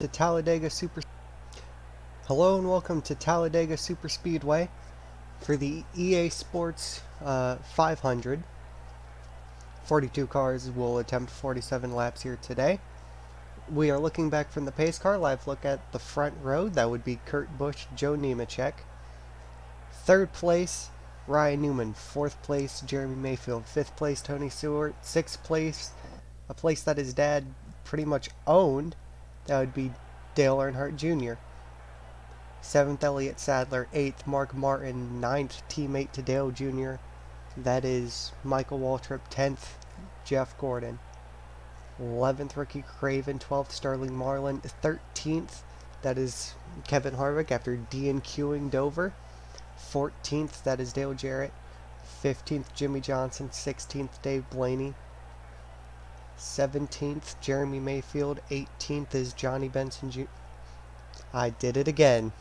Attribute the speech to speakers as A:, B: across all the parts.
A: to Talladega Super. Hello and welcome to Talladega Super Speedway for the EA Sports 500. 42 cars will attempt 47 laps here today. We are looking back from the pace car. Live look at the front row. That would be Kurt Busch, Joe Nemechek. Third place, Ryan Newman. Fourth place, Jeremy Mayfield. Fifth place, Tony Stewart. Sixth place, a place that his dad pretty much owned. That would be Dale Earnhardt Jr. 7th, Elliott Sadler. 8th, Mark Martin. 9th, teammate to Dale Jr. That is Michael Waltrip. 10th, Jeff Gordon. 11th, Ricky Craven. 12th, Sterling Marlin. 13th, that is Kevin Harvick after DNQing Dover. 14th, that is Dale Jarrett. 15th, Jimmy Johnson. 16th, Dave Blaney. 17th, Jeremy Mayfield. 18th is Johnny Benson Jr. I did it again.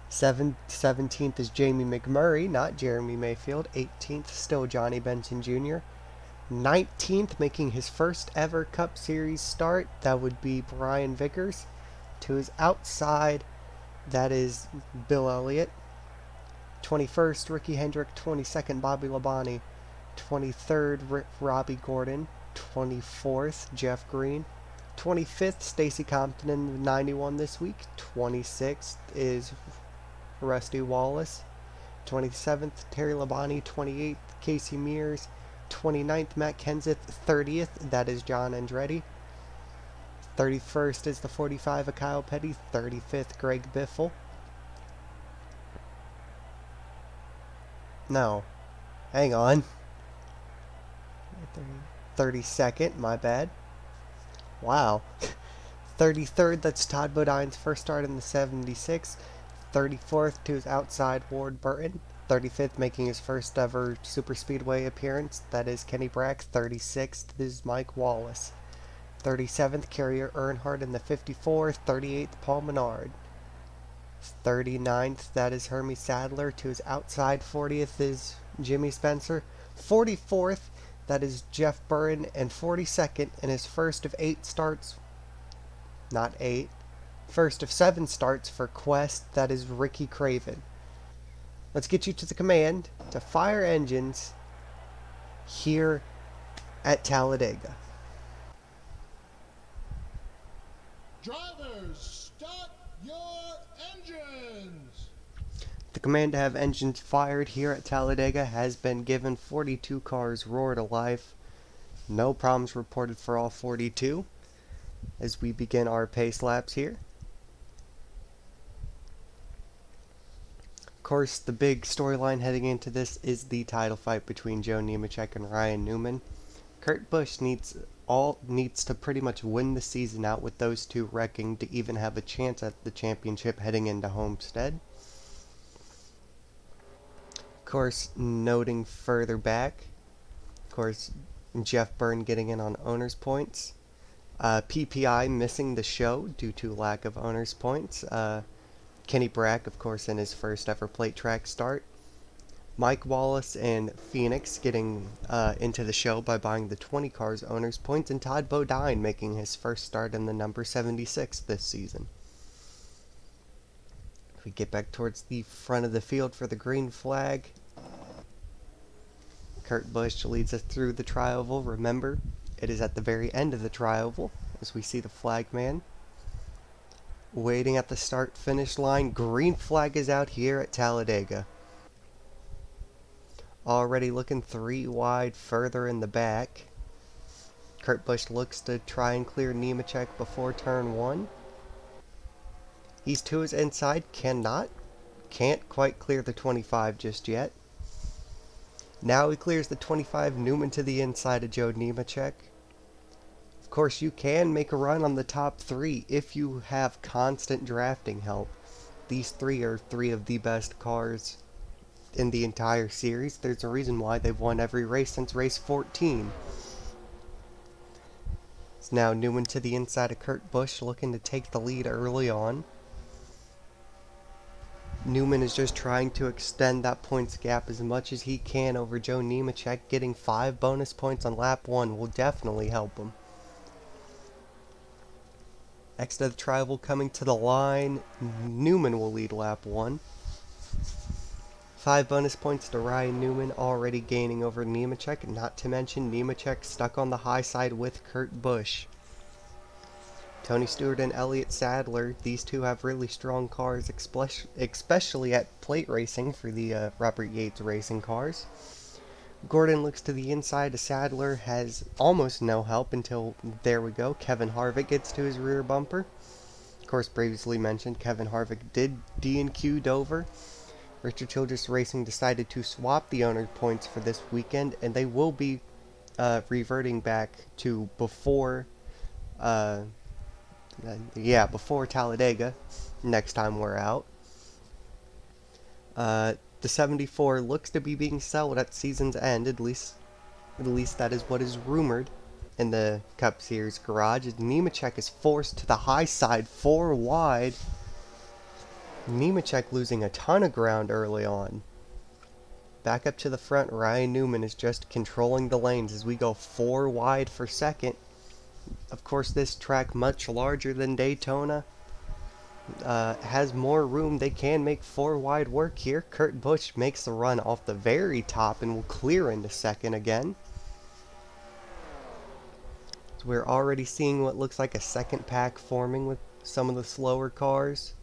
A: 17th is Jamie McMurray, not Jeremy Mayfield. 18th, still Johnny Benson Jr. 19th, making his first ever Cup Series start, that would be Brian Vickers. To his outside, that is Bill Elliott. 21st, Ricky Hendrick. 22nd, Bobby Labonte. 23rd, Robbie Gordon. 24th, Jeff Green. 25th, Stacy Compton in 91 this week. 26th is Rusty Wallace. 27th, Terry Labonte. 28th, Casey Mears. 29th, Matt Kenseth. 30th, that is John Andretti. 31st is the 45 of Kyle Petty. 35th, Greg Biffle. No, hang on. 32nd, my bad. Wow. 33rd, that's Todd Bodine's first start in the 76. 34th, to his outside, Ward Burton. 35th, making his first ever superspeedway appearance, that is Kenny Brack. 36th is Mike Wallace. 37th, Carrier Earnhardt in the 54. 38th, Paul Menard. 39th, that is Hermie Sadler. To his outside, 40th is Jimmy Spencer. 44th, that is Jeff Burton. And 42nd, in his first of 8 starts, not 8, first of 7 starts for Quest, that is Ricky Craven. Let's get you to the command to fire engines here at Talladega.
B: Drivers, start your engines!
A: The command to have engines fired here at Talladega has been given. 42 cars roar to life. No problems reported for all 42 as we begin our pace laps here. Of course, the big storyline heading into this is the title fight between Joe Nemechek and Ryan Newman. Kurt Busch needs to pretty much win the season out with those two wrecking to even have a chance at the championship heading into Homestead. Of course, noting further back, of course, Jeff Byrne getting in on owner's points. PPI missing the show due to lack of owner's points. Kenny Brack, of course, in his first ever plate track start. Mike Wallace and Phoenix getting into the show by buying the 20 cars owner's points. And Todd Bodine making his first start in the number 76 this season. If we get back towards the front of the field for the green flag, Kurt Busch leads us through the tri-oval. Remember, it is at the very end of the tri-oval as we see the flag man waiting at the start-finish line. Green flag is out here at Talladega. Already looking 3 wide further in the back. Kurt Busch looks to try and clear Nemechek before turn 1. He's to his inside, can't quite clear the 25 just yet. Now he clears the 25, Newman to the inside of Joe Nemechek. Of course, you can make a run on the top 3 if you have constant drafting help. These 3 are 3 of the best cars in the entire series. There's a reason why they've won every race since race 14. It's now Newman to the inside of Kurt Busch, looking to take the lead early on. Newman is just trying to extend that points gap as much as he can over Joe Nemechek. Getting 5 bonus points on lap 1 will definitely help him. Next to the tribal coming to the line, Newman will lead lap 1. 5 bonus points to Ryan Newman, already gaining over Nemechek, not to mention Nemechek stuck on the high side with Kurt Busch. Tony Stewart and Elliott Sadler, these two have really strong cars, especially at plate racing for the Robert Yates racing cars. Gordon looks to the inside. Sadler has almost no help until, there we go, Kevin Harvick gets to his rear bumper. Of course, previously mentioned, Kevin Harvick did D&Q Dover. Richard Childress Racing decided to swap the owner points for this weekend, and they will be reverting back to before Talladega next time we're out. The 74 looks to be being sold at season's end, at least that is what is rumored in the Cup Series garage. Nemechek is forced to the high side, 4 wide. Nemechek losing a ton of ground early on. Back up to the front, Ryan Newman is just controlling the lanes as we go 4 wide for second. Of course, this track, much larger than Daytona, has more room. They can make 4 wide work here. Kurt Busch makes the run off the very top and will clear into second again. So we're already seeing what looks like a second pack forming with some of the slower cars.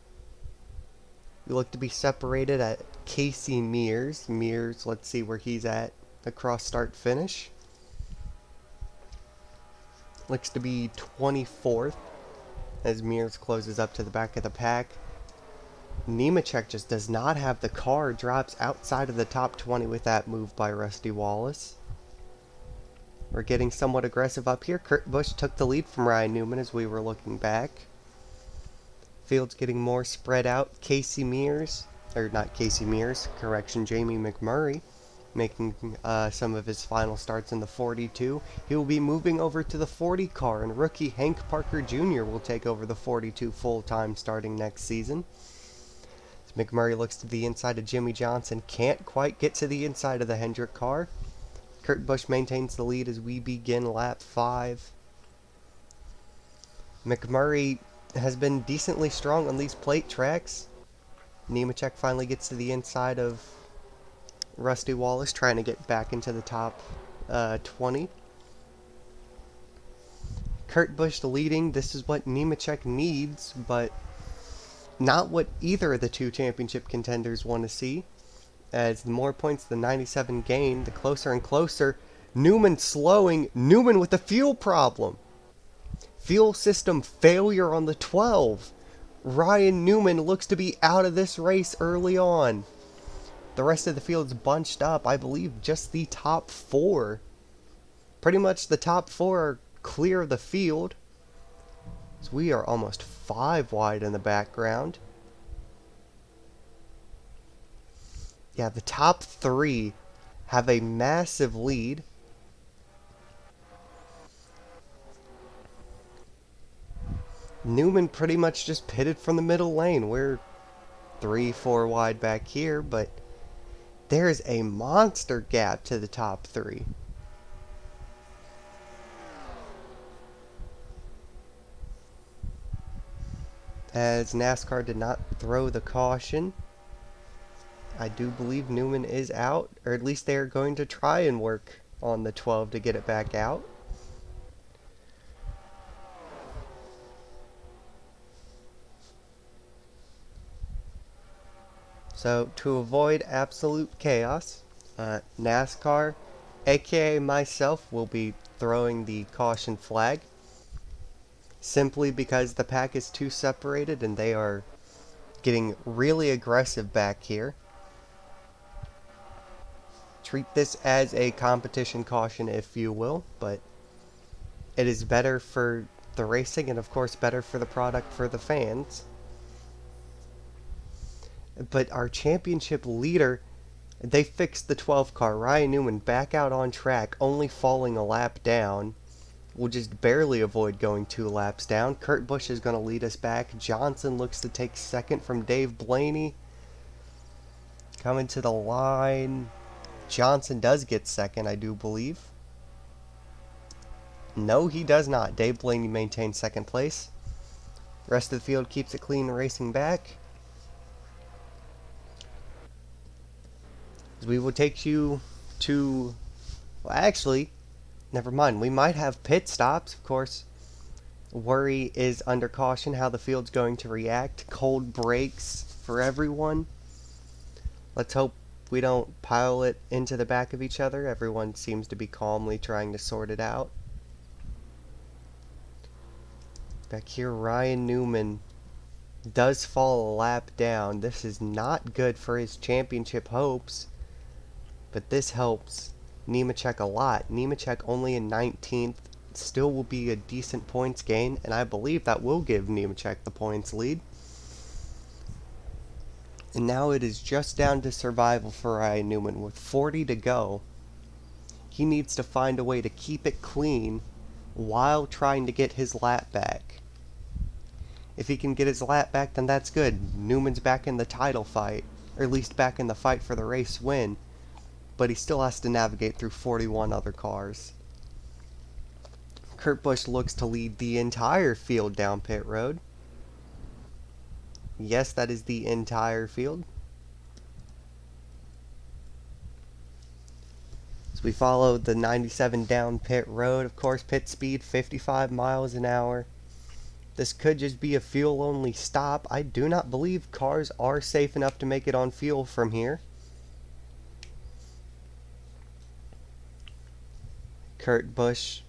A: We look to be separated at Casey Mears. Mears, let's see where he's at across start finish. Looks to be 24th as Mears closes up to the back of the pack. Nemechek just does not have the car, drops outside of the top 20 with that move by Rusty Wallace. We're getting somewhat aggressive up here. Kurt Busch took the lead from Ryan Newman as we were looking back. Field's getting more spread out. Jamie McMurray making some of his final starts in the 42. He will be moving over to the 40 car, and rookie Hank Parker Jr. will take over the 42 full-time starting next season. As McMurray looks to the inside of Jimmy Johnson, can't quite get to the inside of the Hendrick car. Kurt Busch maintains the lead as we begin lap 5. McMurray has been decently strong on these plate tracks. Nemechek finally gets to the inside of Rusty Wallace, trying to get back into the top 20. Kurt Busch leading. This is what Nemechek needs, but not what either of the two championship contenders want to see. As the more points the 97 gain, the closer and closer. Newman slowing. Newman with a fuel problem. Fuel system failure on the 12. Ryan Newman looks to be out of this race early on. The rest of the field's bunched up. I believe just the top 4. Pretty much the top 4 are clear of the field. So we are almost 5 wide in the background. Yeah, the top 3 have a massive lead. Newman pretty much just pitted from the middle lane. We're 3-4 wide back here, but there's a monster gap to the top 3. As NASCAR did not throw the caution, I do believe Newman is out, or at least they are going to try and work on the 12 to get it back out. So, to avoid absolute chaos, NASCAR, aka myself, will be throwing the caution flag. Simply because the pack is too separated and they are getting really aggressive back here. Treat this as a competition caution, if you will, but it is better for the racing and, of course, better for the product for the fans. But our championship leader, they fixed the 12 car. Ryan Newman back out on track, only falling a lap down. Will just barely avoid going 2 laps down. Kurt Busch is going to lead us back. Johnson looks to take second from Dave Blaney. Coming to the line. Johnson does get second, I do believe. No, he does not. Dave Blaney maintains second place. Rest of the field keeps it clean, racing back. We will take you to... Well, actually, never mind. We might have pit stops, of course. Worry is under caution how the field's going to react. Cold breaks for everyone. Let's hope we don't pile it into the back of each other. Everyone seems to be calmly trying to sort it out. Back here, Ryan Newman does fall a lap down. This is not good for his championship hopes, but this helps Nemechek a lot. Nemechek only in 19th, still will be a decent points gain, and I believe that will give Nemechek the points lead. And now it is just down to survival for Ryan Newman with 40 to go. He needs to find a way to keep it clean while trying to get his lap back. If he can get his lap back, then that's good. Newman's back in the title fight, or at least back in the fight for the race win. But he still has to navigate through 41 other cars. Kurt Busch looks to lead the entire field down pit road. Yes, that is the entire field. As we follow the 97 down pit road, of course, pit speed 55 miles an hour. This could just be a fuel-only stop. I do not believe cars are safe enough to make it on fuel from here. Kurt Busch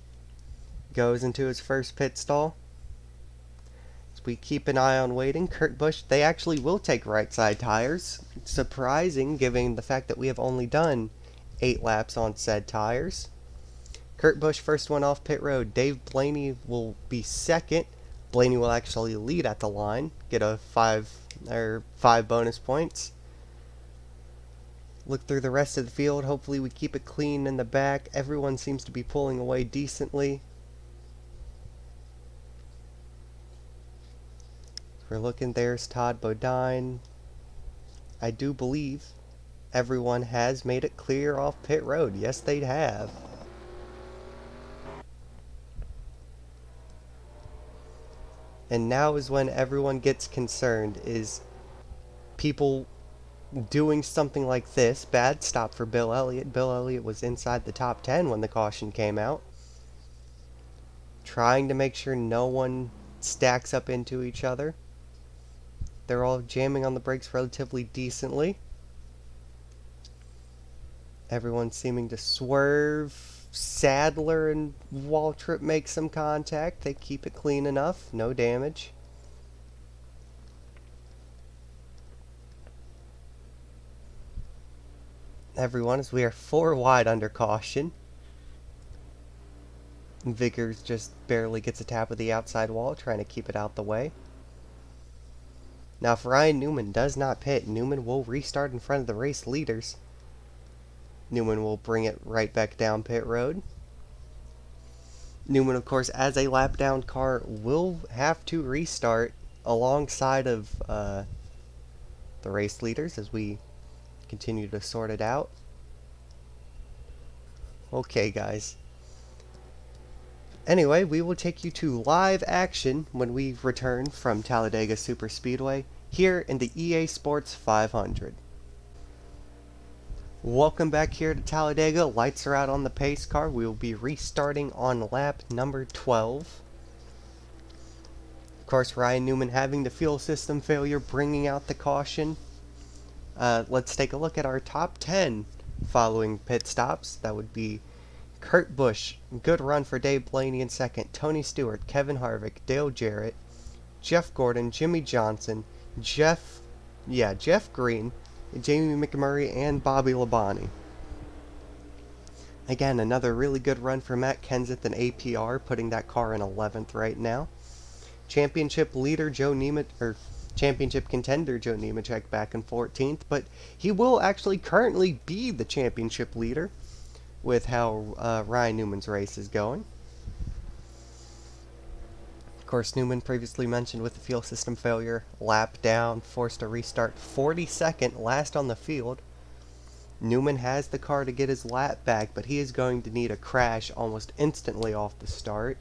A: goes into his first pit stall. As we keep an eye on waiting, Kurt Busch, they actually will take right side tires. Surprising, given the fact that we have only done 8 laps on said tires. Kurt Busch first one off pit road. Dave Blaney will be second. Blaney will actually lead at the line, get a 5 bonus points. Look through the rest of the field. Hopefully we keep it clean in the back. Everyone seems to be pulling away decently. We're looking, there's Todd Bodine. I do believe everyone has made it clear off pit road. Yes, they have. And now is when everyone gets concerned, is people doing something like this. Bad stop for Bill Elliott. Bill Elliott was inside the top 10 when the caution came out. Trying to make sure no one stacks up into each other. They're all jamming on the brakes relatively decently. Everyone seeming to swerve. Sadler and Waltrip make some contact. They keep it clean enough. No damage. Everyone, as we are 4 wide under caution. Vickers just barely gets a tap of the outside wall, trying to keep it out the way. Now, if Ryan Newman does not pit, Newman will restart in front of the race leaders. Newman will bring it right back down pit road. Newman, of course, as a lap down car, will have to restart alongside of the race leaders as we continue to sort it out. Okay, guys. Anyway, we will take you to live action when we return from Talladega Superspeedway here in the EA Sports 500. Welcome back here to Talladega. Lights are out on the pace car. We will be restarting on lap number 12. Of course, Ryan Newman having the fuel system failure, bringing out the caution. Let's take a look at our top 10 following pit stops. That would be Kurt Busch, good run for Dave Blaney in second. Tony Stewart, Kevin Harvick, Dale Jarrett, Jeff Gordon, Jimmy Johnson, Jeff Green, Jamie McMurray, and Bobby Labonte. Again, another really good run for Matt Kenseth and APR, putting that car in 11th right now. Championship leader Championship contender Joe Nemechek back in 14th, but he will actually currently be the championship leader with how Ryan Newman's race is going. Of course, Newman previously mentioned with the fuel system failure, lap down, forced to restart 42nd, last on the field. Newman has the car to get his lap back, but he is going to need a crash almost instantly off the start.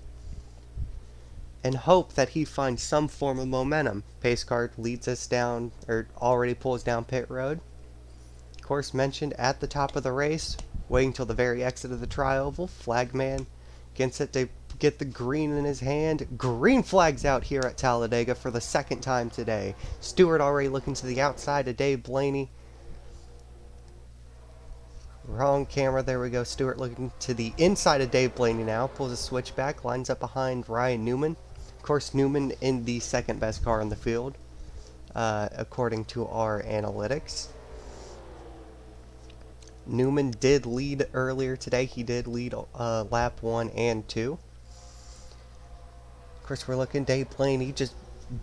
A: and hope that he finds some form of momentum. Pace car leads us down, or already pulls down pit road. Of course, mentioned at the top of the race, waiting till the very exit of the tri-oval. Flagman gets it to get the green in his hand. Green flags out here at Talladega for the second time today. Stewart already looking to the outside of Dave Blaney. Wrong camera, there we go. Stewart looking to the inside of Dave Blaney now. Pulls a switchback, lines up behind Ryan Newman. Of course, Newman in the second best car in the field, according to our analytics. Newman did lead earlier today. He did lead lap 1 and 2. Of course, we're looking. Dave Blaney just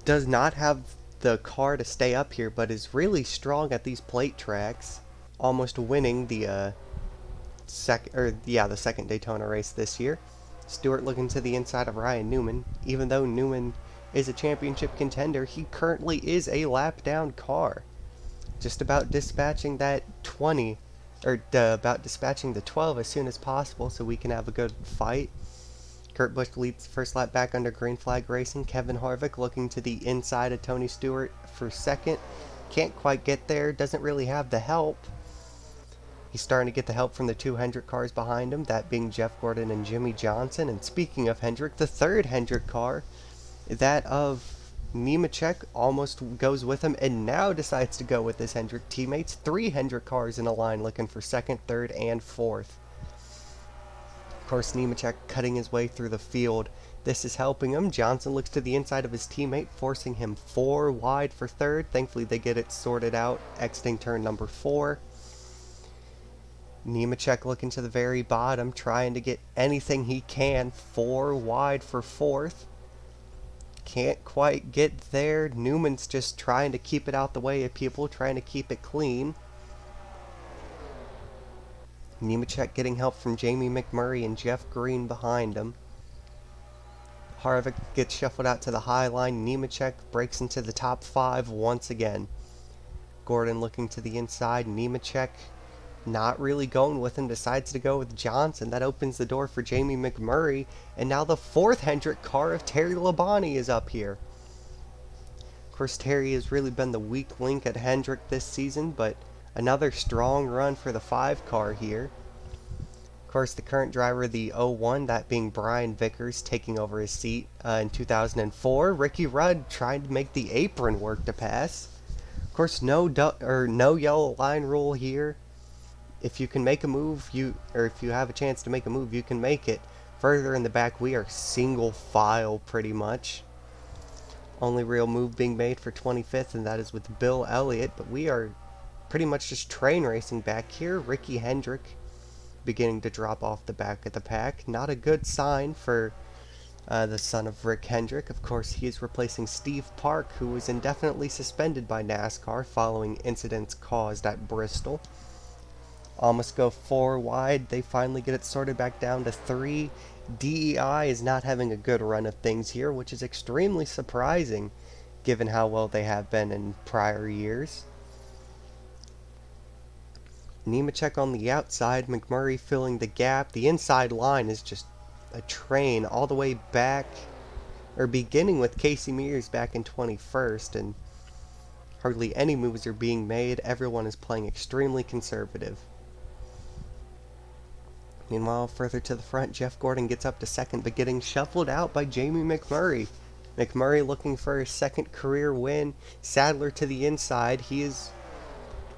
A: does not have the car to stay up here, but is really strong at these plate tracks, almost winning the the second Daytona race this year. Stewart looking to the inside of Ryan Newman. Even though Newman is a championship contender, he currently is a lap down car. Just about dispatching that 20, or about dispatching the 12 as soon as possible so we can have a good fight. Kurt Busch leads first lap back under green flag racing. Kevin Harvick looking to the inside of Tony Stewart for second. Can't quite get there, doesn't really have the help. He's starting to get the help from the two Hendrick cars behind him, that being Jeff Gordon and Jimmy Johnson. And speaking of Hendrick, the third Hendrick car, that of Nemechek, almost goes with him and now decides to go with his Hendrick teammates. Three Hendrick cars in a line looking for second, third, and fourth. Of course, Nemechek cutting his way through the field. This is helping him. Johnson looks to the inside of his teammate, forcing him 4 wide for third. Thankfully, they get it sorted out, exiting turn number 4. Nemechek looking to the very bottom, trying to get anything he can. 4 wide for fourth. Can't quite get there. Newman's just trying to keep it out the way of people, trying to keep it clean. Nemechek getting help from Jamie McMurray and Jeff Green behind him. Harvick gets shuffled out to the high line. Nemechek breaks into the top 5 once again. Gordon looking to the inside. Nemechek not really going with him, decides to go with Johnson. That opens the door for Jamie McMurray, and now the fourth Hendrick car of Terry Labonte is up here. Of course, Terry has really been the weak link at Hendrick this season, but another strong run for the 5 car here. Of course, the current driver, the 01, that being Brian Vickers, taking over his seat in 2004. Ricky Rudd trying to make the apron work to pass. Of course, no yellow line rule here. If you can make a move, if you have a chance to make a move, you can make it. Further in the back, we are single file pretty much. Only real move being made for 25th, and that is with Bill Elliott. But we are pretty much just train racing back here. Ricky Hendrick beginning to drop off the back of the pack. Not a good sign for the son of Rick Hendrick. Of course, he is replacing Steve Park, who was indefinitely suspended by NASCAR following incidents caused at Bristol. Almost go 4 wide. They finally get it sorted back down to 3. DEI is not having a good run of things here, which is extremely surprising given how well they have been in prior years. Nemechek on the outside, McMurray filling the gap. The inside line is just a train all the way back, or beginning with Casey Mears back in 21st, and hardly any moves are being made. Everyone is playing extremely conservative. Meanwhile, further to the front, Jeff Gordon gets up to second, but getting shuffled out by Jamie McMurray. McMurray looking for his second career win. Sadler to the inside. He is,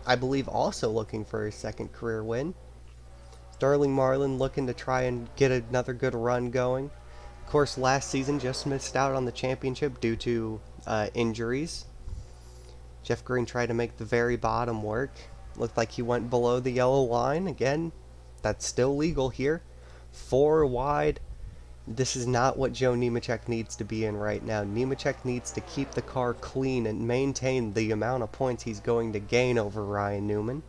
A: I believe, also looking for his second career win. Sterling Marlin looking to try and get another good run going. Of course, last season just missed out on the championship due to injuries. Jeff Green tried to make the very bottom work. Looked like he went below the yellow line. Again, that's still legal here. 4 wide. This is not what Joe Nemechek needs to be in right now. Nemechek needs to keep the car clean and maintain the amount of points he's going to gain over Ryan Newman.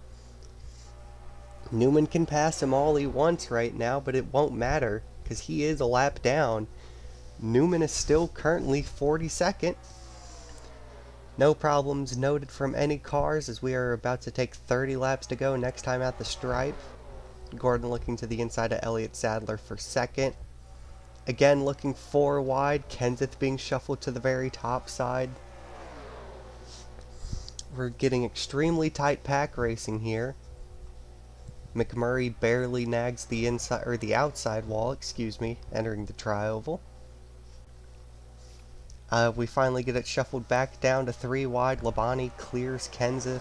A: Newman can pass him all he wants right now, but it won't matter because he is a lap down. Newman is still currently 42nd. No problems noted from any cars as we are about to take 30 laps to go next time at the stripe. Gordon looking to the inside of Elliott Sadler for second. Again, looking 4 wide. Kenseth being shuffled to the very top side. We're getting extremely tight pack racing here. McMurray barely nags the inside or the outside wall, entering the tri-oval. We finally get it shuffled back down to 3 wide. Labonte clears Kenseth.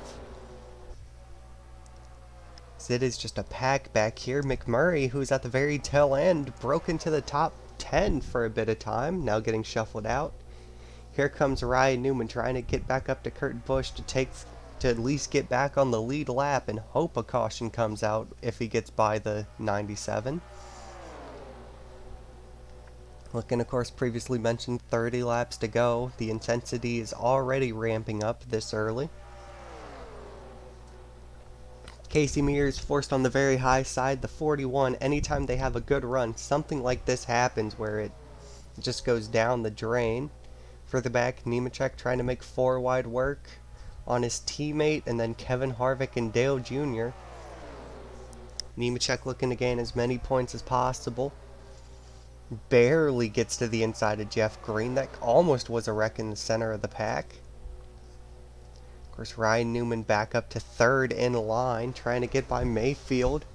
A: It is just a pack back here. McMurray, who's at the very tail end, broke into the top 10 for a bit of time, now getting shuffled out. Here comes Ryan Newman trying to get back up to Kurt Busch to at least get back on the lead lap and hope a caution comes out if he gets by the 97. Looking, of course, previously mentioned 30 laps to go. The intensity is already ramping up this early. Casey Mears forced on the very high side, the 41. Anytime they have a good run, something like this happens where it just goes down the drain. Further back, Nemechek trying to make 4 wide work on his teammate, and then Kevin Harvick and Dale Jr. Nemechek looking to gain as many points as possible. Barely gets to the inside of Jeff Green. That almost was a wreck in the center of the pack. Of course, Ryan Newman back up to 3rd in line, trying to get by Mayfield.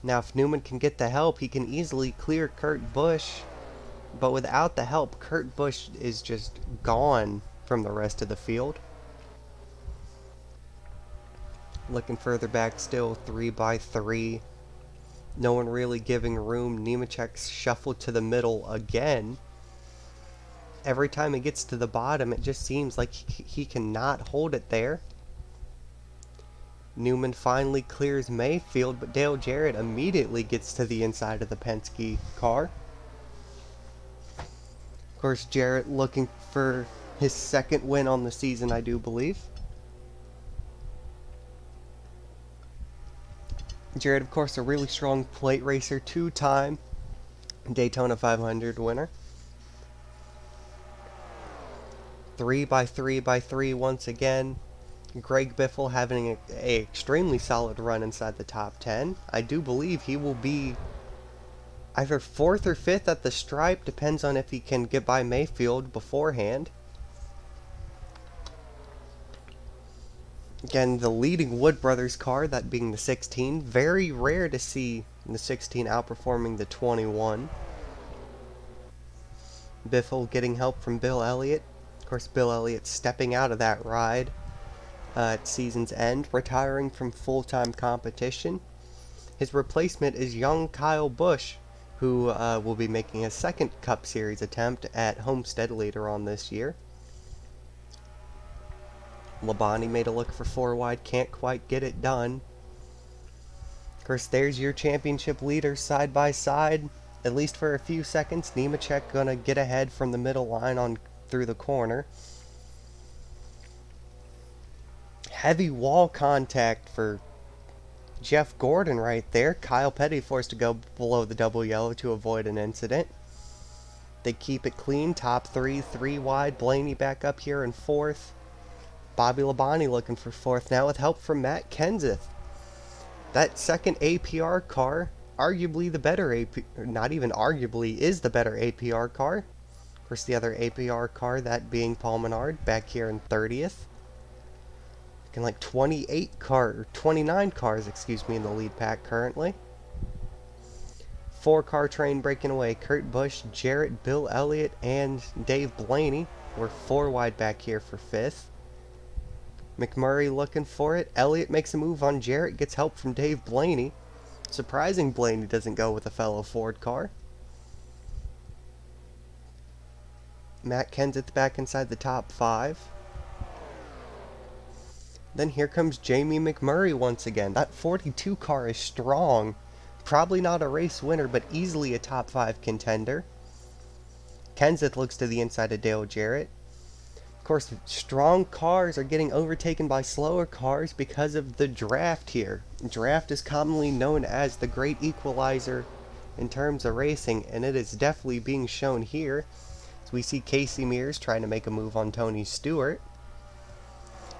A: Now, if Newman can get the help, he can easily clear Kurt Busch. But without the help, Kurt Busch is just gone from the rest of the field. Looking further back still, 3 by 3. No one really giving room. Nemechek's shuffled to the middle again. Every time he gets to the bottom, it just seems like he cannot hold it there. Newman finally clears Mayfield, but Dale Jarrett immediately gets to the inside of the Penske car. Of course, Jarrett looking for his 2nd win on the season, I do believe. Jarrett, of course, a really strong plate racer, 2-time Daytona 500 winner. 3 by 3 by 3 once again. Greg Biffle having an extremely solid run inside the top 10. I do believe he will be either 4th or 5th at the stripe, depends on if he can get by Mayfield beforehand. Again, the leading Wood Brothers car, that being the 16. Very rare to see the 16 outperforming the 21. Biffle getting help from Bill Elliott. Of course, Bill Elliott stepping out of that ride at season's end, retiring from full-time competition. His replacement is young Kyle Busch, who will be making a 2nd Cup Series attempt at Homestead later on this year. Labonte made a look for 4 wide, can't quite get it done. Of course, there's your championship leaders side by side, at least for a few seconds. Nemechek gonna get ahead from the middle line on through the corner. Heavy wall contact for Jeff Gordon right there. Kyle Petty forced to go below the double yellow to avoid an incident. They keep it clean, top 3, 3 wide. Blaney back up here in 4th. Bobby Labonte looking for 4th now with help from Matt Kenseth. That 2nd APR car, arguably the better not even arguably, is the better APR car. Of course, the other APR car, that being Paul Menard, back here in 30th. Looking like 29 cars, in the lead pack currently. 4-car train breaking away. Kurt Busch, Jarrett, Bill Elliott, and Dave Blaney. We're 4 wide back here for 5th. McMurray looking for it. Elliott makes a move on Jarrett, gets help from Dave Blaney. Surprising Blaney doesn't go with a fellow Ford car. Matt Kenseth back inside the top 5. Then here comes Jamie McMurray once again. That 42 car is strong. Probably not a race winner, but easily a top 5 contender. Kenseth looks to the inside of Dale Jarrett. Of course, strong cars are getting overtaken by slower cars because of the draft here. Draft is commonly known as the great equalizer in terms of racing, and it is definitely being shown here. So we see Casey Mears trying to make a move on Tony Stewart.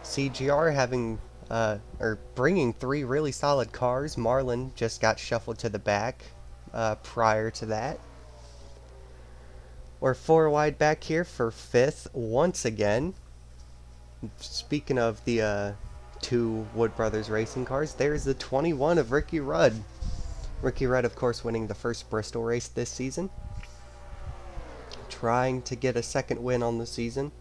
A: CGR bringing 3 really solid cars. Marlin just got shuffled to the back. prior to that. We're 4 wide back here for 5th once again. Speaking of the two Wood Brothers racing cars, there's the 21 of Ricky Rudd. Ricky Rudd, of course, winning the first Bristol race this season. Trying to get a second win on the season.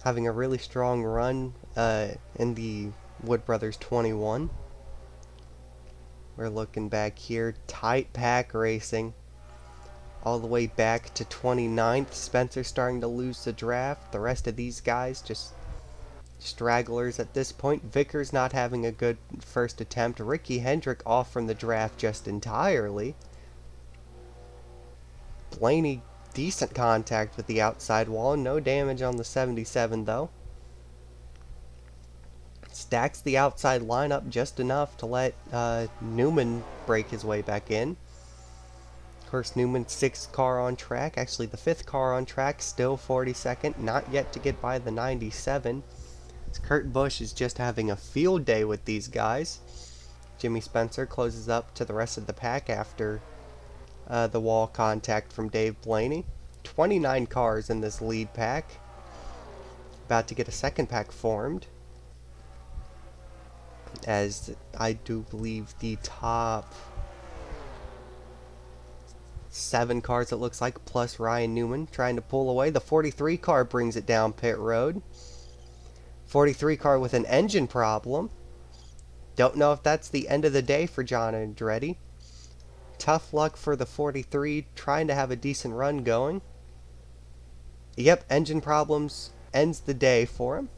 A: Having a really strong run in the Wood Brothers 21. We're looking back here. Tight pack racing. All the way back to 29th. Spencer starting to lose the draft. The rest of these guys just stragglers at this point. Vickers not having a good first attempt. Ricky Hendrick off from the draft just entirely. Blaney, decent contact with the outside wall. No damage on the 77 though. Stacks the outside lineup just enough to let Newman break his way back in. Of course, Newman's 6th car on track. Actually, the 5th car on track. Still 42nd. Not yet to get by the 97. Kurt Busch is just having a field day with these guys. Jimmy Spencer closes up to the rest of the pack after the wall contact from Dave Blaney. 29 cars in this lead pack. About to get a second pack formed. As I do believe the top 7 cars, it looks like, plus Ryan Newman trying to pull away. The 43 car brings it down pit road. 43 car with an engine problem. Don't know if that's the end of the day for John Andretti. Tough luck for the 43, trying to have a decent run going. Yep, engine problems ends the day for him.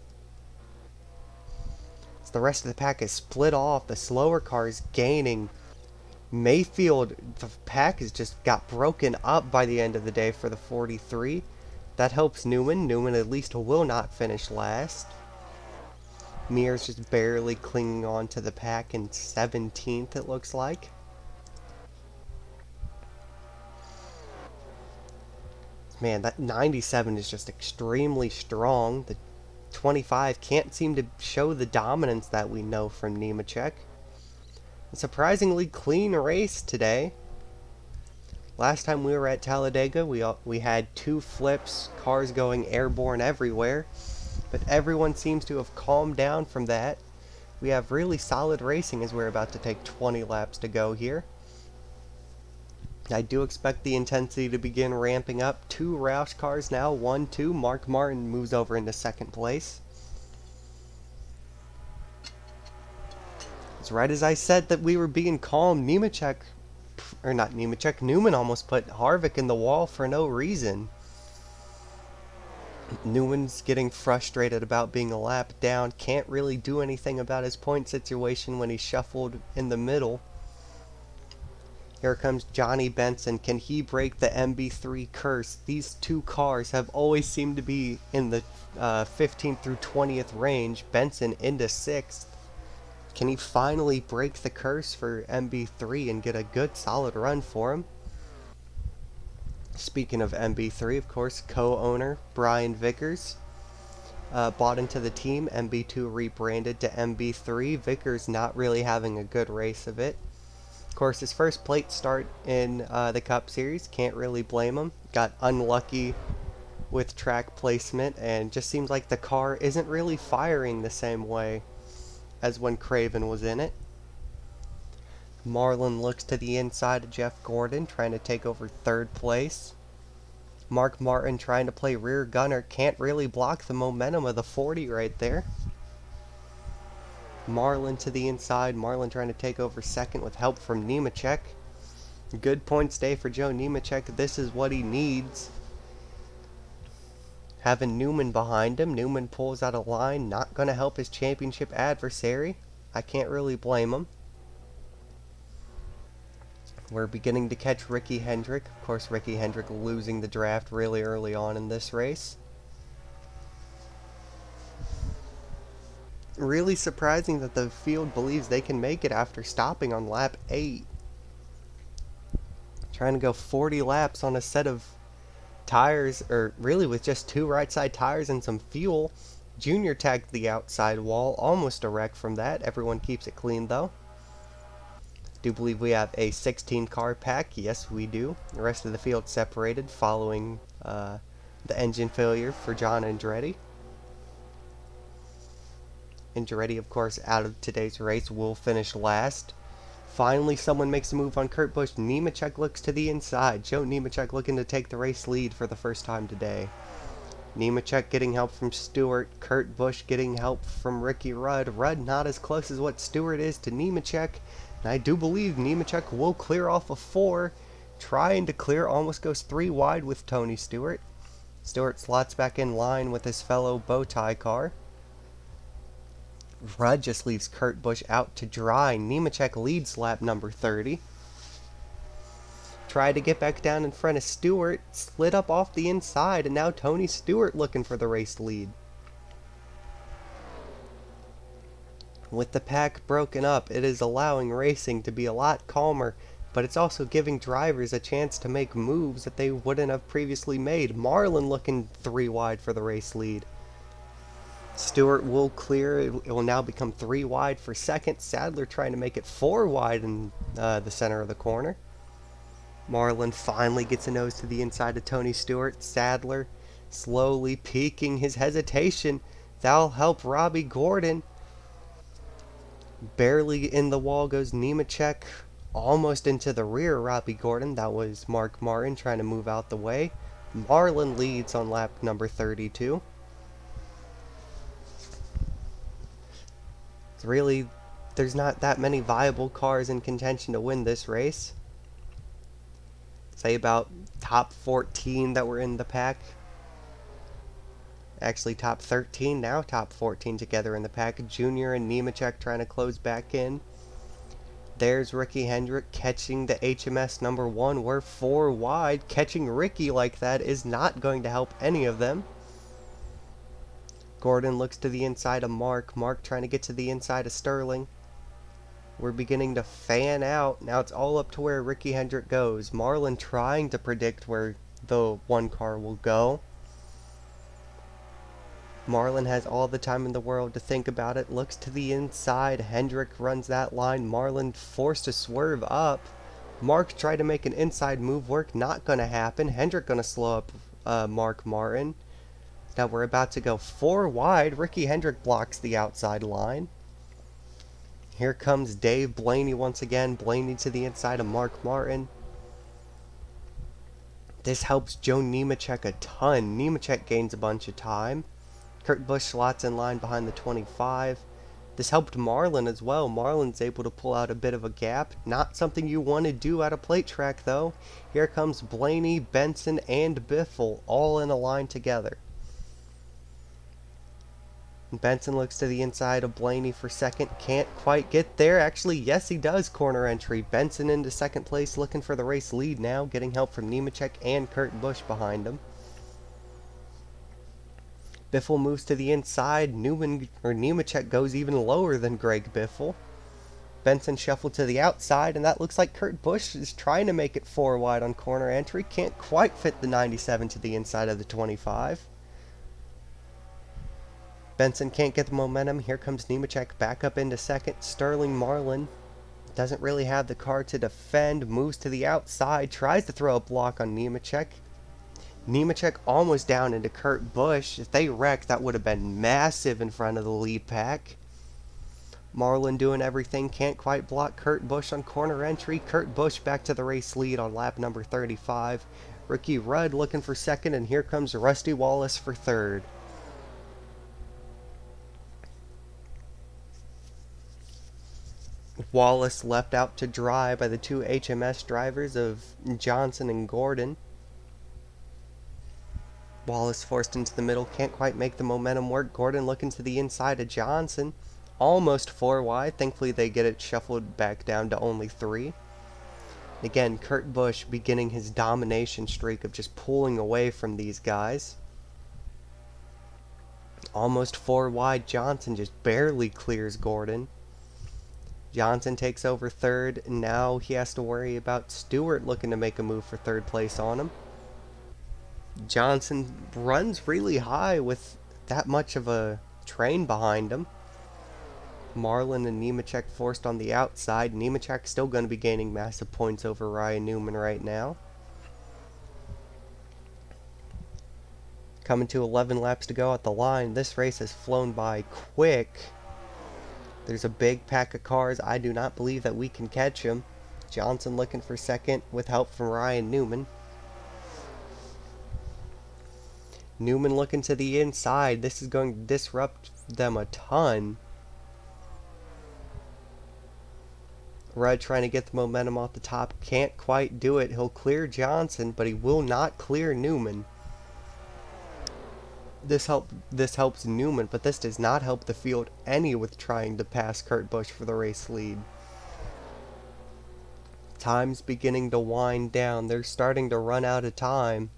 A: As the rest of the pack is split off, the slower cars gaining. Mayfield, the pack has just got broken up by the end of the day for the 43. That helps Newman. Newman at least will not finish last. Mears just barely clinging on to the pack in 17th, it looks like. Man, that 97 is just extremely strong. The 25 can't seem to show the dominance that we know from Nemechek. A surprisingly clean race today. Last time we were at Talladega, we had 2 flips, cars going airborne everywhere. But everyone seems to have calmed down from that. We have really solid racing as we're about to take 20 laps to go here. I do expect the intensity to begin ramping up. 2 Roush cars now, 1-2. Mark Martin moves over into 2nd place. It's right as I said that we were being calm. Newman almost put Harvick in the wall for no reason. Newman's getting frustrated about being a lap down. Can't really do anything about his point situation when he's shuffled in the middle. Here comes Johnny Benson. Can he break the MB3 curse? These 2 cars have always seemed to be in the 15th through 20th range. Benson into 6th. Can he finally break the curse for MB3 and get a good solid run for him? Speaking of MB3, of course, co-owner Brian Vickers bought into the team. MB2 rebranded to MB3. Vickers not really having a good race of it. Of course, his first plate start in the Cup Series. Can't really blame him. Got unlucky with track placement, and just seems like the car isn't really firing the same way as when Craven was in it. Marlin looks to the inside of Jeff Gordon, trying to take over 3rd place. Mark Martin trying to play rear gunner. Can't really block the momentum of the 40 right there. Marlin to the inside. Marlin trying to take over 2nd with help from Nemechek. Good points day for Joe Nemechek. This is what he needs. Having Newman behind him. Newman pulls out a line. Not going to help his championship adversary. I can't really blame him. We're beginning to catch Ricky Hendrick. Of course, Ricky Hendrick losing the draft really early on in this race. Really surprising that the field believes they can make it after stopping on lap 8. Trying to go 40 laps on a set of tires, or really with just 2 right side tires and some fuel. Junior tagged the outside wall, almost a wreck from that. Everyone keeps it clean though. Do believe we have a 16 car pack. Yes, we do. The rest of the field separated following the engine failure for John Andretti. Andretti, of course, out of today's race, will finish last. Finally, someone makes a move on Kurt Busch. Nemechek looks to the inside. Joe Nemechek looking to take the race lead for the first time today. Nemechek getting help from Stewart. Kurt Busch getting help from Ricky Rudd. Rudd not as close as what Stewart is to Nemechek. And I do believe Nemechek will clear off a 4. Trying to clear, almost goes 3 wide with Tony Stewart. Stewart slots back in line with his fellow bow tie car. Rudd just leaves Kurt Busch out to dry. Nemechek leads lap number 30. Tried to get back down in front of Stewart, slid up off the inside, and now Tony Stewart looking for the race lead. With the pack broken up, it is allowing racing to be a lot calmer, but it's also giving drivers a chance to make moves that they wouldn't have previously made. Marlin looking 3 wide for the race lead. Stewart will clear. It will now become 3 wide for second. Sadler trying to make it 4 wide in the center of the corner. Marlin finally gets a nose to the inside of Tony Stewart. Sadler slowly peaking his hesitation. That'll help Robbie Gordon. Barely in the wall goes Nemechek. Almost into the rear Robbie Gordon. That was Mark Martin trying to move out the way. Marlin leads on lap number 32. Really, there's not that many viable cars in contention to win this race. Say about top 14 that were in the pack. Actually, top 13 now, top 14 together in the pack. Junior and Nemechek trying to close back in. There's Ricky Hendrick catching the HMS number 1. We're 4 wide. Catching Ricky like that is not going to help any of them. Gordon looks to the inside of Mark. Mark trying to get to the inside of Sterling. We're beginning to fan out. Now it's all up to where Ricky Hendrick goes. Marlin trying to predict where the one car will go. Marlin has all the time in the world to think about it. Looks to the inside. Hendrick runs that line. Marlin forced to swerve up. Mark tried to make an inside move work. Not going to happen. Hendrick going to slow up Mark Martin. Now we're about to go 4 wide. Ricky Hendrick blocks the outside line. Here comes Dave Blaney once again. Blaney to the inside of Mark Martin. This helps Joe Nemechek a ton. Nemechek gains a bunch of time. Kurt Busch slots in line behind the 25. This helped Marlin as well. Marlin's able to pull out a bit of a gap. Not something you want to do at a plate track though. Here comes Blaney, Benson, and Biffle all in a line together. Benson looks to the inside of Blaney for second. Can't quite get there. Actually, yes, he does. Corner entry. Benson into second place, looking for the race lead now. Getting help from Nemechek and Kurt Busch behind him. Biffle moves to the inside. Nemechek goes even lower than Greg Biffle. Benson shuffled to the outside, and that looks like Kurt Busch is trying to make it 4 wide on corner entry. Can't quite fit the 97 to the inside of the 25. Benson can't get the momentum. Here comes Nemechek back up into second. Sterling Marlin doesn't really have the car to defend. Moves to the outside. Tries to throw a block on Nemechek. Nemechek almost down into Kurt Busch. If they wrecked, that would have been massive in front of the lead pack. Marlin doing everything. Can't quite block Kurt Busch on corner entry. Kurt Busch back to the race lead on lap number 35. Ricky Rudd looking for second. And here comes Rusty Wallace for third. Wallace left out to dry by the 2 HMS drivers of Johnson and Gordon. Wallace forced into the middle, can't quite make the momentum work. Gordon looking to the inside of Johnson. Almost 4 wide. Thankfully they get it shuffled back down to only 3. Again, Kurt Busch beginning his domination streak of just pulling away from these guys. Almost 4 wide. Johnson just barely clears Gordon. Johnson takes over third, and now he has to worry about Stewart looking to make a move for third place on him. Johnson runs really high with that much of a train behind him. Marlin and Nemechek forced on the outside. Nemechek still going to be gaining massive points over Ryan Newman right now. Coming to 11 laps to go at the line. This race has flown by quick. There's a big pack of cars. I do not believe that we can catch him. Johnson looking for second with help from Ryan Newman. Newman looking to the inside. This is going to disrupt them a ton. Rudd trying to get the momentum off the top. Can't quite do it. He'll clear Johnson, but he will not clear Newman. This helps Newman, but this does not help the field any with trying to pass Kurt Busch for the race lead. Time's beginning to wind down. They're starting to run out of time.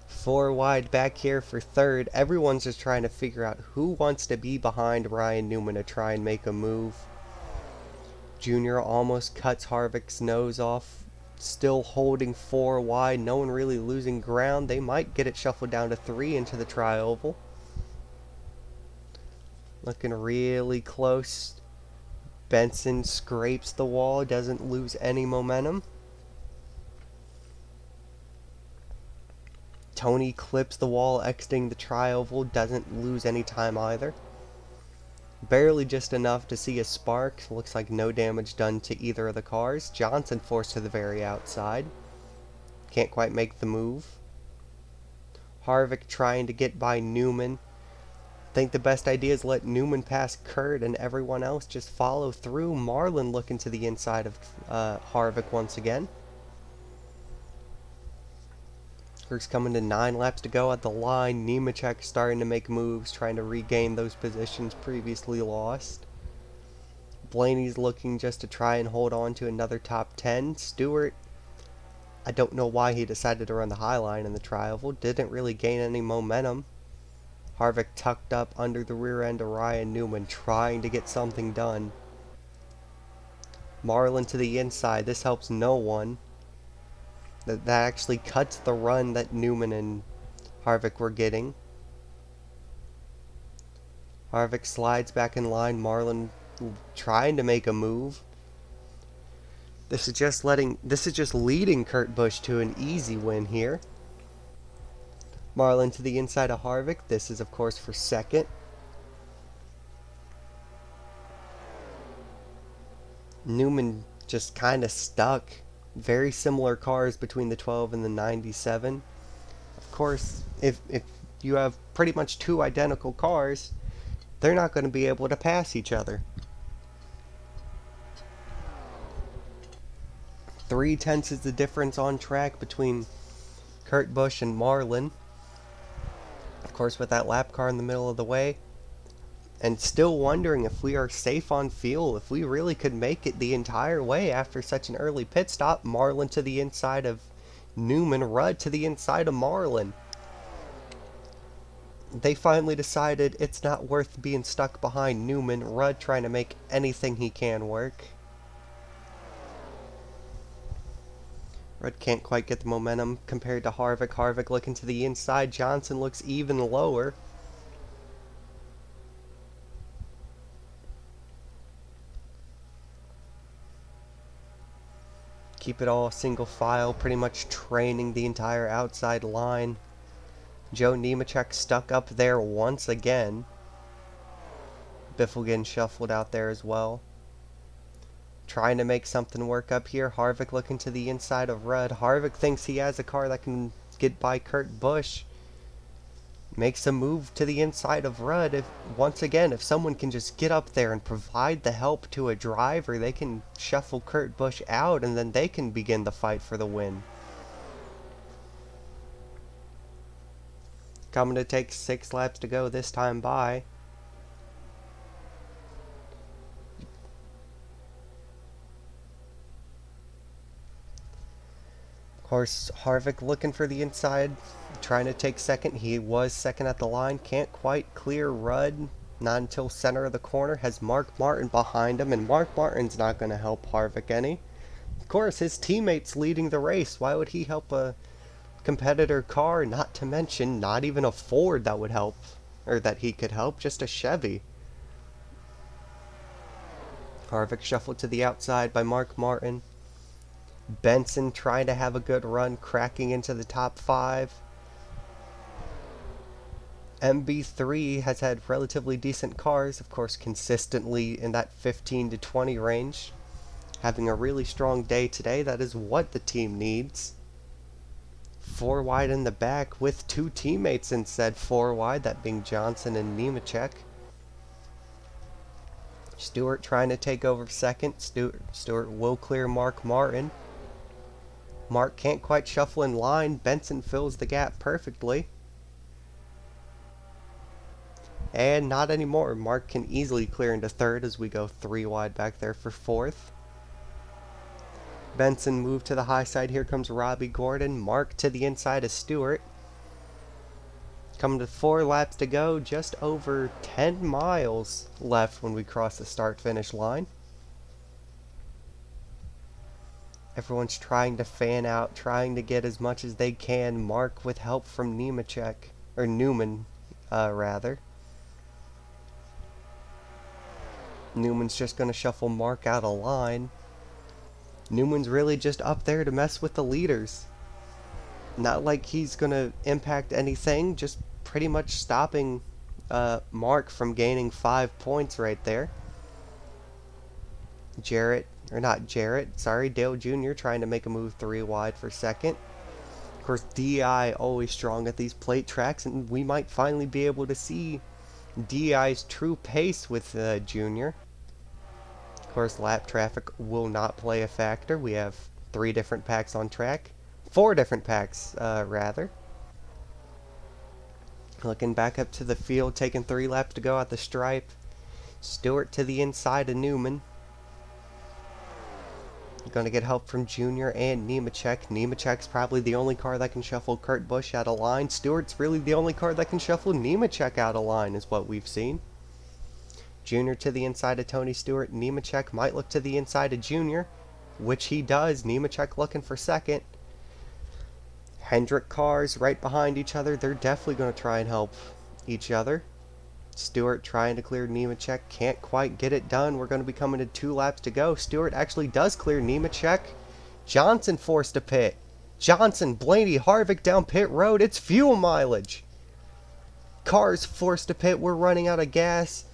A: 4 wide back here for third. Everyone's just trying to figure out who wants to be behind Ryan Newman to try and make a move. Junior almost cuts Harvick's nose off. Still holding 4 wide. No one really losing ground. They might get it shuffled down to 3 into the tri-oval. Looking really close. Benson scrapes the wall. Doesn't lose any momentum. Tony clips the wall, exiting the tri-oval. Doesn't lose any time either. Barely just enough to see a spark. Looks like no damage done to either of the cars. Johnson forced to the very outside. Can't quite make the move. Harvick trying to get by Newman. Think the best idea is let Newman pass Kurt and everyone else just follow through. Marlin looking to the inside of Harvick once again. Kurt's coming to 9 laps to go at the line. Nemechek starting to make moves, trying to regain those positions previously lost. Blaney's looking just to try and hold on to another top 10. Stewart, I don't know why he decided to run the high line in the tri-oval. Didn't really gain any momentum. Harvick tucked up under the rear end of Ryan Newman, trying to get something done. Marlin to the inside. This helps no one. That actually cuts the run that Newman and Harvick were getting. Harvick slides back in line. Marlin trying to make a move. This is just leading Kurt Busch to an easy win here. Marlin to the inside of Harvick. This is of course for second. Newman just kind of stuck. Very similar cars between the 12 and the 97. Of course, if you have pretty much 2 identical cars, they're not going to be able to pass each other. 0.3 is the difference on track between Kurt Busch and Marlin. Of course, with that lap car in the middle of the way. And still wondering if we are safe on fuel, if we really could make it the entire way after such an early pit stop. Marlin to the inside of Newman, Rudd to the inside of Marlin. They finally decided it's not worth being stuck behind Newman. Rudd trying to make anything he can work. Rudd can't quite get the momentum compared to Harvick. Harvick looking to the inside. Johnson looks even lower. Keep it all single file, pretty much training the entire outside line. Joe Nemechek stuck up there once again. Biffle getting shuffled out there as well. Trying to make something work up here. Harvick looking to the inside of Rudd. Harvick thinks he has a car that can get by Kurt Busch. Makes a move to the inside of Rudd. Once again, if someone can just get up there and provide the help to a driver, they can shuffle Kurt Busch out and then they can begin the fight for the win. Coming to take 6 laps to go this time by. Of course, Harvick looking for the inside, trying to take second. He was second at the line. Can't quite clear Rudd. Not until center of the corner. Has Mark Martin behind him, and Mark Martin's not going to help Harvick any. Of course, his teammate's leading the race. Why would he help a competitor car? Not to mention, not even a Ford that would help, or that he could help, just a Chevy. Harvick shuffled to the outside by Mark Martin. Benson trying to have a good run, cracking into the top 5. MB3 has had relatively decent cars, of course consistently in that 15 to 20 range. Having a really strong day today, that is what the team needs. 4 wide in the back with 2 teammates in said 4 wide, that being Johnson and Nemechek. Stewart trying to take over second. Stewart will clear Mark Martin. Mark can't quite shuffle in line. Benson fills the gap perfectly. And not anymore. Mark can easily clear into third as we go 3 wide back there for fourth. Benson moved to the high side. Here comes Robbie Gordon. Mark to the inside of Stewart. Coming to 4 laps to go. Just over 10 miles left when we cross the start-finish line. Everyone's trying to fan out, trying to get as much as they can. Mark with help from Nemechek, or Newman, rather. Newman's just going to shuffle Mark out of line. Newman's really just up there to mess with the leaders. Not like he's going to impact anything, just pretty much stopping Mark from gaining 5 points right there. Dale Jr. trying to make a move 3 wide for second. Of course, DI always strong at these plate tracks, and we might finally be able to see DI's true pace with Jr. Of course, lap traffic will not play a factor. We have 3 different packs on track. 4 different packs, rather. Looking back up to the field, taking 3 laps to go at the stripe. Stewart to the inside of Newman. Going to get help from Jr. and Nemechek. Nemechek's probably the only car that can shuffle Kurt Busch out of line. Stewart's really the only car that can shuffle Nemechek out of line, is what we've seen. Jr. to the inside of Tony Stewart. Nemechek might look to the inside of Jr., which he does. Nemechek looking for second. Hendrick cars right behind each other. They're definitely going to try and help each other. Stewart trying to clear Nemechek. Can't quite get it done. We're going to be coming to 2 laps to go. Stewart actually does clear Nemechek. Johnson forced to pit. Johnson, Blaney, Harvick down pit road. It's fuel mileage. Cars forced to pit. We're running out of gas.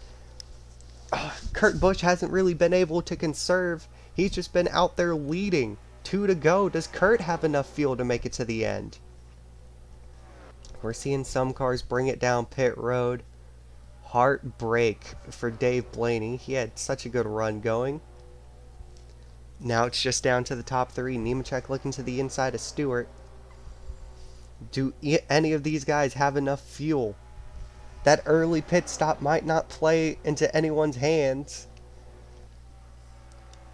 A: Kurt Busch hasn't really been able to conserve. He's just been out there leading. 2 to go. Does Kurt have enough fuel to make it to the end? We're seeing some cars bring it down pit road. Heartbreak for Dave Blaney. He had such a good run going. Now it's just down to the top 3. Nemechek looking to the inside of Stewart. Do any of these guys have enough fuel? That early pit stop might not play into anyone's hands.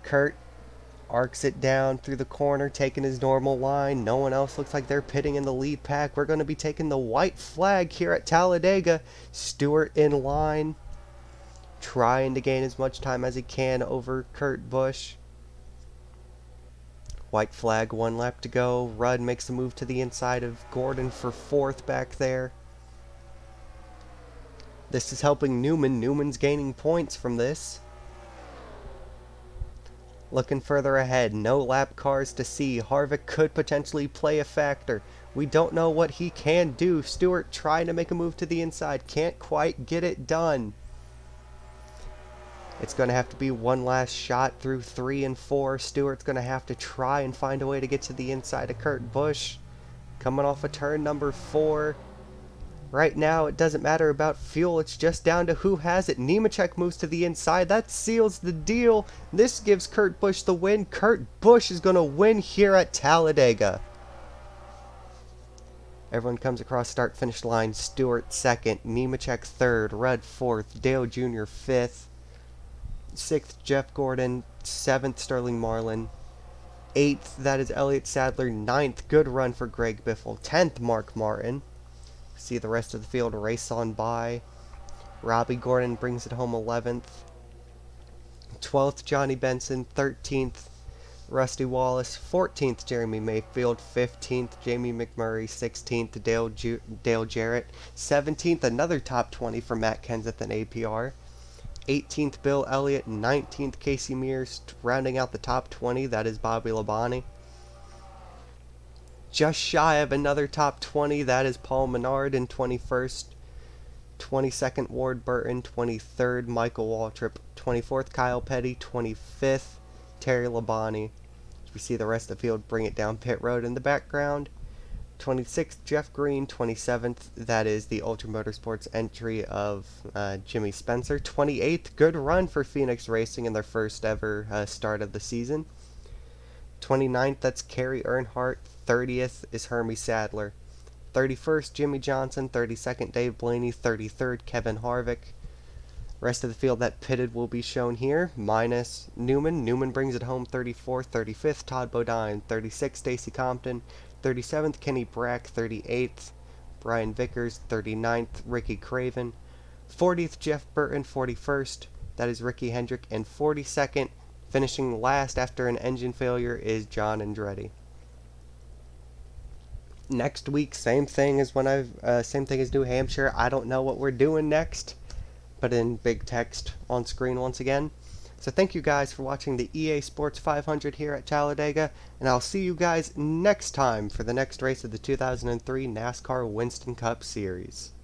A: Kurt arcs it down through the corner, taking his normal line. No one else looks like they're pitting in the lead pack. We're going to be taking the white flag here at Talladega. Stewart in line, trying to gain as much time as he can over Kurt Busch. White flag, 1 lap to go. Rudd makes a move to the inside of Gordon for 4th back there. This is helping Newman. Newman's gaining points from this. Looking further ahead, no lap cars to see. Harvick could potentially play a factor. We don't know what he can do. Stewart trying to make a move to the inside. Can't quite get it done. It's going to have to be one last shot through 3 and 4. Stewart's going to have to try and find a way to get to the inside of Kurt Busch. Coming off of turn number 4. Right now, it doesn't matter about fuel. It's just down to who has it. Nemechek moves to the inside. That seals the deal. This gives Kurt Busch the win. Kurt Busch is going to win here at Talladega. Everyone comes across start-finish line. Stewart 2nd. Nemechek 3rd. Rudd 4th. Dale Jr. 5th. 6th, Jeff Gordon. 7th, Sterling Marlin. 8th, that is Elliott Sadler. 9th, good run for Greg Biffle. 10th, Mark Martin. See the rest of the field race on by. Robbie Gordon brings it home 11th. 12th, Johnny Benson. 13th, Rusty Wallace. 14th, Jeremy Mayfield. 15th, Jamie McMurray. 16th, Dale Jarrett. 17th, another top 20 for Matt Kenseth and APR. 18th, Bill Elliott. 19th, Casey Mears. Rounding out the top 20, that is Bobby Labonte. Just shy of another top 20, that is Paul Menard in 21st. 22nd, Ward Burton. 23rd, Michael Waltrip. 24th, Kyle Petty. 25th, Terry Labonte. We see the rest of the field bring it down pit road in the background. 26th, Jeff Green. 27th, that is the Ultra Motorsports entry of Jimmy Spencer. 28th, good run for Phoenix Racing in their first ever start of the season. 29th, that's Kerry Earnhardt. 30th is Hermie Sadler. 31st, Jimmy Johnson. 32nd, Dave Blaney. 33rd, Kevin Harvick. Rest of the field that pitted will be shown here, minus Newman. Newman brings it home 34th. 35th, Todd Bodine. 36th, Stacy Compton. 37th, Kenny Brack. 38th, Brian Vickers. 39th, Ricky Craven. 40th, Jeff Burton. 41st, that is Ricky Hendrick. And 42nd, finishing last after an engine failure, is John Andretti. Next week, same thing as New Hampshire. I don't know what we're doing next, but in big text on screen once again. So thank you guys for watching the EA Sports 500 here at Talladega, and I'll see you guys next time for the next race of the 2003 NASCAR Winston Cup Series.